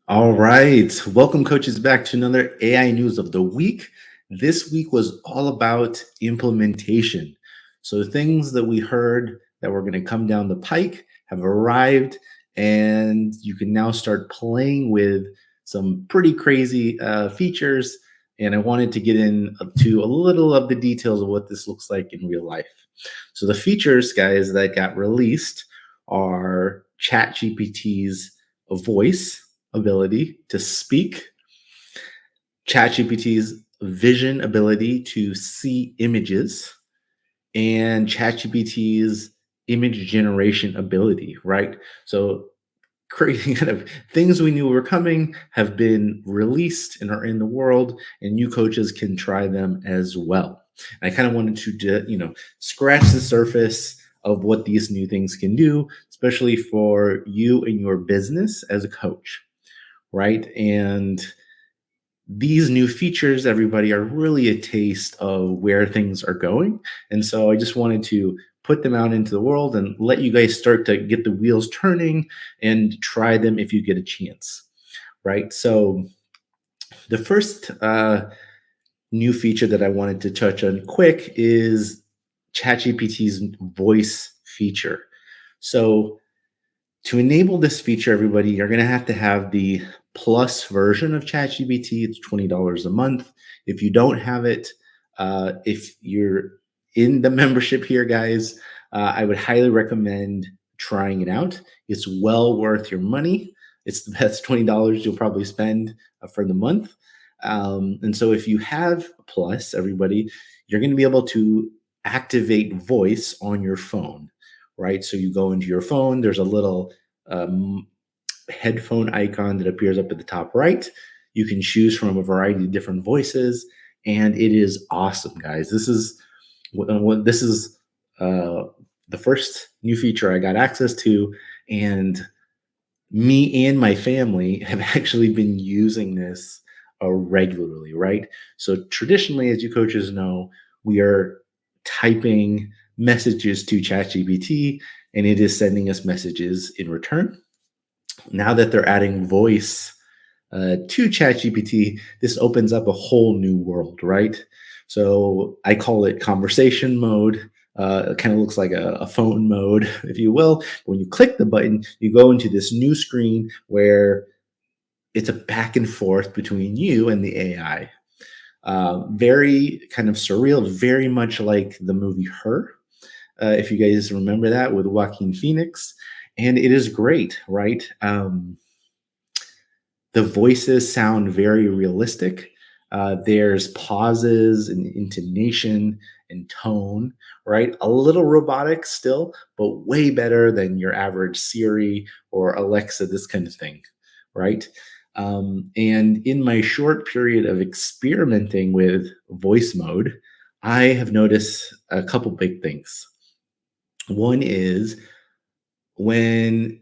All right. Welcome, coaches, back to another AI News of the Week. This week was all about implementation. So, things that we heard that were going to come down the pike have arrived, and you can now start playing with some pretty crazy features. And I wanted to get into a little of the details of what this looks like in real life. So, the features, guys, that got released are ChatGPT's voice ability to speak, ChatGPT's vision ability to see images, and ChatGPT's image generation ability, right? So crazy kind of things we knew were coming have been released and are in the world, and you coaches can try them as well. I kind of wanted to scratch the surface of what these new things can do, especially for you and your business as a coach, right? And these new features, everybody, are really a taste of where things are going. And so I just wanted to put them out into the world and let you guys start to get the wheels turning and try them if you get a chance, right? So the first new feature that I wanted to touch on quick is ChatGPT's voice feature. So to enable this feature, everybody, you're going to have the plus version of ChatGPT. It's $20 a month. If you don't have it, if you're in the membership here, guys, I would highly recommend trying it out. It's well worth your money. It's the best $20 you'll probably spend for the month. And so if you have a plus, everybody, you're going to be able to activate voice on your phone, right? So you go into your phone, there's a little um, headphone icon that appears up at the top right. You can choose from a variety of different voices, and it is awesome, guys. This is uh, the first new feature I got access to, and me and my family have actually been using this regularly, right? So traditionally, as you coaches know, we are typing messages to ChatGPT, and it is sending us messages in return. Now that they're adding voice to ChatGPT, this opens up a whole new world, right? So I call it conversation mode. It kind of looks like a phone mode, if you will. When you click the button, you go into this new screen where it's a back and forth between you and the AI. Very kind of surreal, very much like the movie Her, if you guys remember that with Joaquin Phoenix. And it is great, right? The voices sound very realistic. There's pauses and intonation and tone, right? A little robotic still, but way better than your average Siri or Alexa, this kind of thing, right? And in my short period of experimenting with voice mode, I have noticed a couple big things. One is when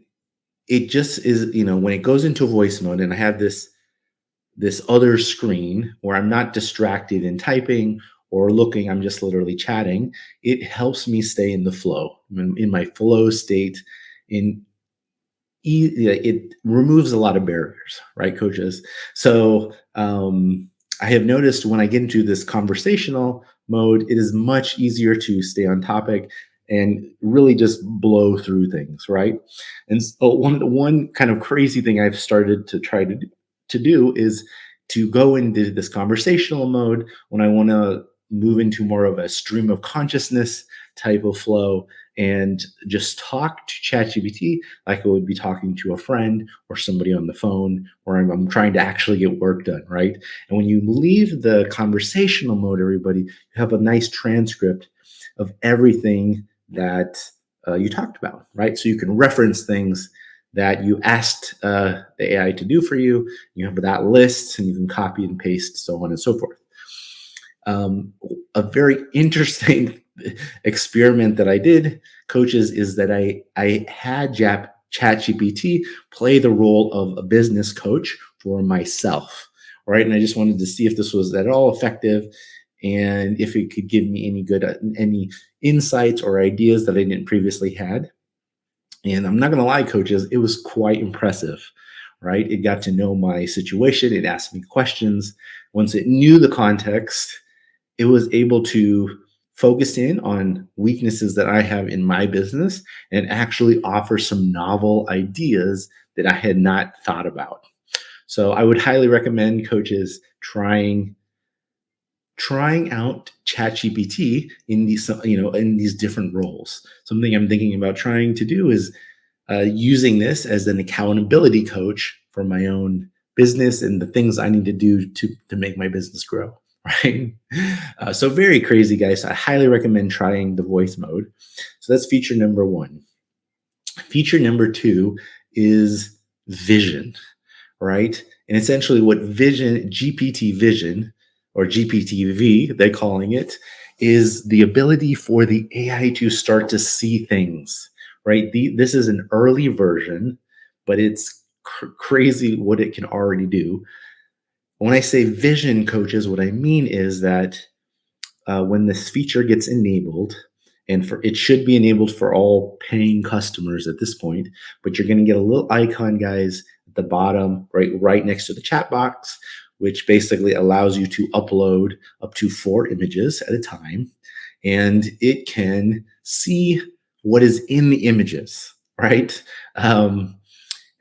it just is, when it goes into voice mode and I have this other screen where I'm not distracted in typing or looking, I'm just literally chatting, it helps me stay in the flow, in my flow state. In yeah, it removes a lot of barriers, right, coaches? So I have noticed when I get into this conversational mode, it is much easier to stay on topic and really just blow through things, right? And so one kind of crazy thing I've started to try to do is to go into this conversational mode when I want to move into more of a stream of consciousness type of flow and just talk to ChatGPT like I would be talking to a friend or somebody on the phone, or I'm trying to actually get work done, right? And when you leave the conversational mode, everybody, you have a nice transcript of everything that you talked about, right? So you can reference things that you asked the AI to do for you. You have that list, and you can copy and paste, so on and so forth. A very interesting experiment that I did, coaches, is that I had ChatGPT play the role of a business coach for myself, right? And I just wanted to see if this was at all effective and if it could give me any insights or ideas that I didn't previously had. And I'm not going to lie, coaches, it was quite impressive, right? It got to know my situation. It asked me questions. Once it knew the context, it was able to focus in on weaknesses that I have in my business and actually offer some novel ideas that I had not thought about. So I would highly recommend coaches trying out ChatGPT in these, in these different roles. Something I'm thinking about trying to do is using this as an accountability coach for my own business and the things I need to do to make my business grow. Right. So very crazy, guys. I highly recommend trying the voice mode. So that's feature number one. Feature number two is vision, right? And essentially, what vision, GPT vision, or GPTV, they're calling it, is the ability for the AI to start to see things, right? This is an early version, but it's crazy what it can already do. When I say vision, coaches, what I mean is that when this feature gets enabled, and for it should be enabled for all paying customers at this point, but you're going to get a little icon, guys, at the bottom, right next to the chat box, which basically allows you to upload up to 4 images at a time, and it can see what is in the images, right?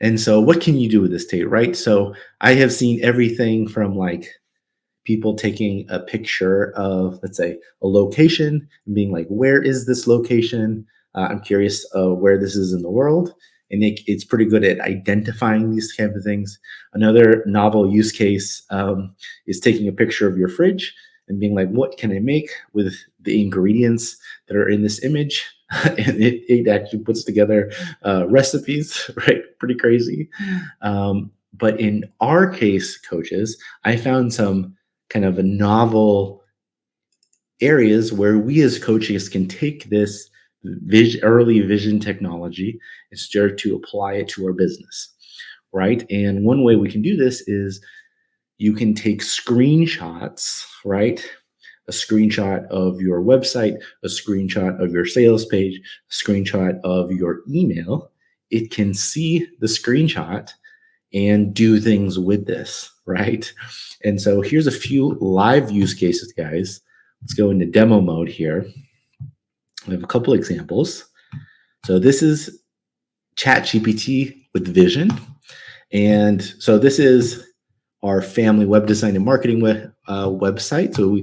And so, what can you do with this, Tate? Right? So, I have seen everything from like people taking a picture of, let's say, a location and being like, where is this location? I'm curious where this is in the world. And it's pretty good at identifying these kind of things. Another novel use case is taking a picture of your fridge and being like, what can I make with the ingredients that are in this image? And it actually puts together recipes, right? Pretty crazy. But in our case, coaches, I found some kind of a novel areas where we as coaches can take this early vision technology and start to apply it to our business, right? And one way we can do this is you can take screenshots, right? A screenshot of your website, a screenshot of your sales page, a screenshot of your email. It can see the screenshot and do things with this, right? And so here's a few live use cases, guys. Let's go into demo mode here. We have a couple examples. So this is ChatGPT with Vision. And so this is our family web design and marketing website. So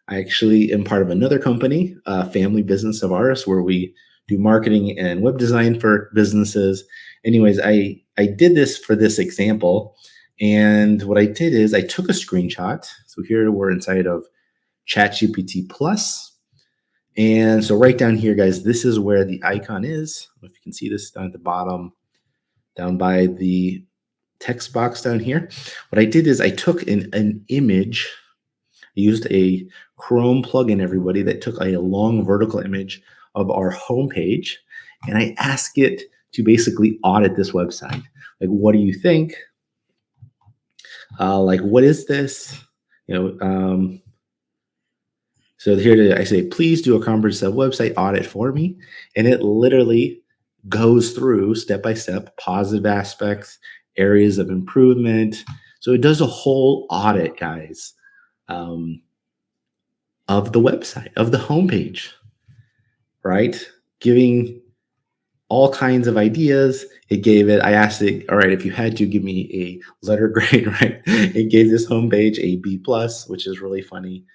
I actually am part of another company, a family business of ours, where we do marketing and web design for businesses. Anyways, I did this for this example. And what I did is I took a screenshot. So here we're inside of ChatGPT Plus. And so right down here, guys, this is where the icon is. If you can see this down at the bottom, down by the text box down here. What I did is I took an image. I used a Chrome plugin, everybody, that took a long vertical image of our homepage, and I asked it to basically audit this website. Like, what do you think? Like, what is this? So here I say, please do a comprehensive website audit for me. And it literally goes through step by step, positive aspects, areas of improvement. So it does a whole audit, guys, of the website, of the homepage, right? Giving all kinds of ideas. I asked it, all right, if you had to give me a letter grade, right? It gave this homepage a B plus, which is really funny.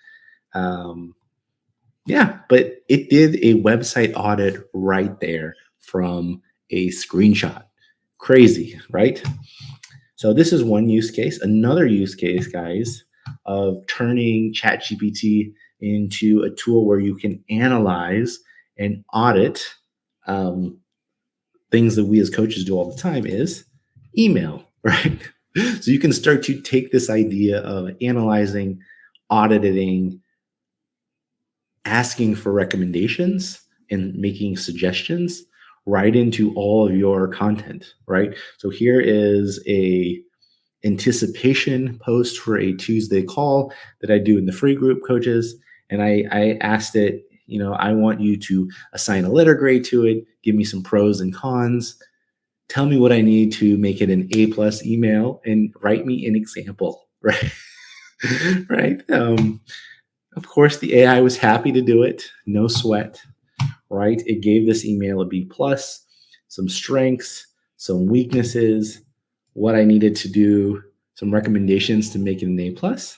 Yeah, but it did a website audit right there from a screenshot. Crazy, right? So this is one use case. Another use case, guys, of turning ChatGPT into a tool where you can analyze and audit things that we as coaches do all the time is email, right? So you can start to take this idea of analyzing, auditing, asking for recommendations and making suggestions right into all of your content, right? So here is a anticipation post for a Tuesday call that I do in the free group, coaches. And I asked it, I want you to assign a letter grade to it, give me some pros and cons, tell me what I need to make it an A plus email and write me an example, right? Right. Of course, the AI was happy to do it. No sweat, right? It gave this email a B plus, some strengths, some weaknesses, what I needed to do, some recommendations to make it an A plus,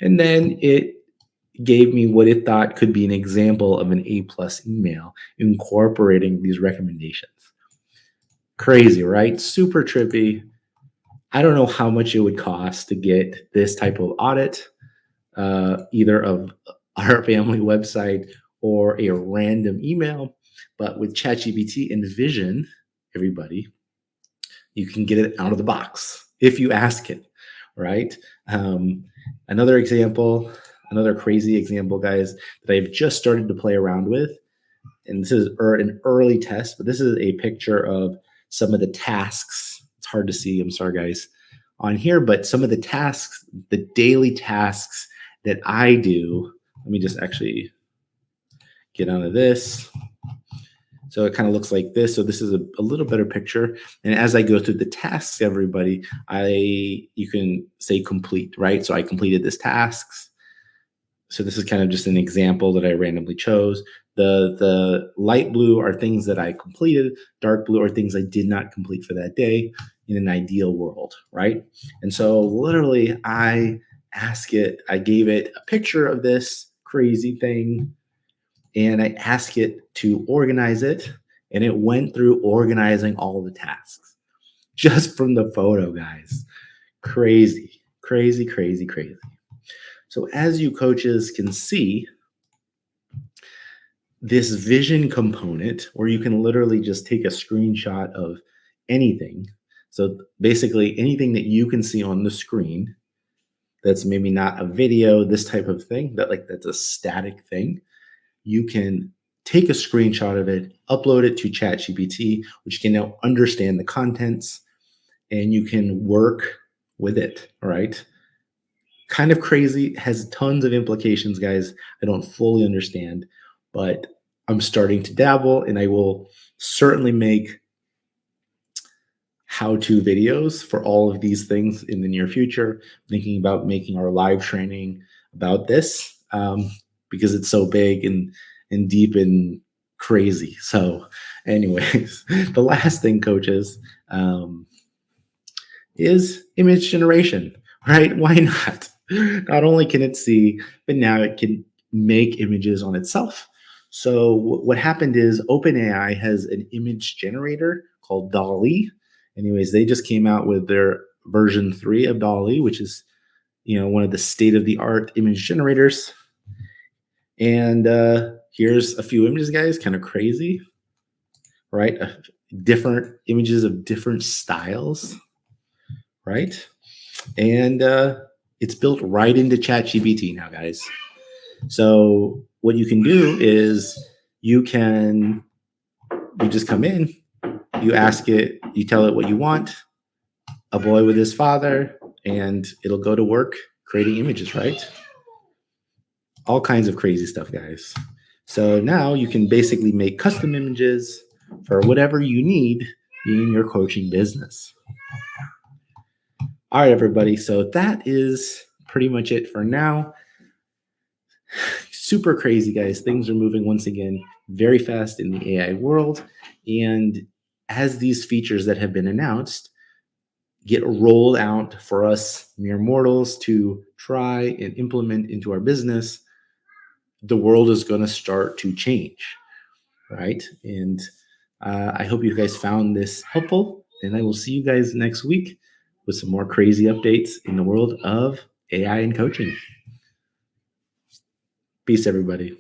and then it gave me what it thought could be an example of an A plus email incorporating these recommendations. Crazy, right? Super trippy. I don't know how much it would cost to get this type of audit, either of our family website or a random email. But with ChatGPT and Vision, everybody, you can get it out of the box if you ask it, right? Um, another example, another crazy example, guys, that I've just started to play around with, and this is an early test, but this is a picture of some of the tasks. It's hard to see, I'm sorry, guys, on here, but some of the tasks, the daily tasks that I do. Let me just actually get onto this. So it kind of looks like this. So this is a little better picture. And as I go through the tasks, everybody, you can say complete, right? So I completed this tasks. So this is kind of just an example that I randomly chose. The light blue are things that I completed. Dark blue are things I did not complete for that day in an ideal world, right? And so literally I gave it a picture of this crazy thing, and I asked it to organize it, and it went through organizing all the tasks just from the photo, guys. Crazy, crazy, crazy, crazy. So as you coaches can see, this vision component where you can literally just take a screenshot of anything. So basically anything that you can see on the screen that's maybe not a video, this type of thing, that's a static thing. You can take a screenshot of it, upload it to ChatGPT, which can now understand the contents, and you can work with it, all right? Kind of crazy, has tons of implications, guys. I don't fully understand, but I'm starting to dabble, and I will certainly make how-to videos for all of these things in the near future, thinking about making our live training about this, because it's so big and deep and crazy. So anyways, the last thing, coaches, is image generation, right? Why not? Not only can it see, but now it can make images on itself. So what happened is OpenAI has an image generator called DALL-E. Anyways, they just came out with their version 3 of DALL-E, which is one of the state-of-the-art image generators. And here's a few images, guys, kind of crazy, right? Different images of different styles, right? And it's built right into ChatGPT now, guys. So what you can do is you just come in, you ask it, you tell it what you want, a boy with his father, and it'll go to work creating images, right? All kinds of crazy stuff, guys. So now you can basically make custom images for whatever you need in your coaching business. All right, everybody. So that is pretty much it for now. Super crazy, guys. Things are moving once again very fast in the AI world. And as these features that have been announced get rolled out for us mere mortals to try and implement into our business, the world is going to start to change, right? And I hope you guys found this helpful, and I will see you guys next week with some more crazy updates in the world of AI and coaching. Peace, everybody.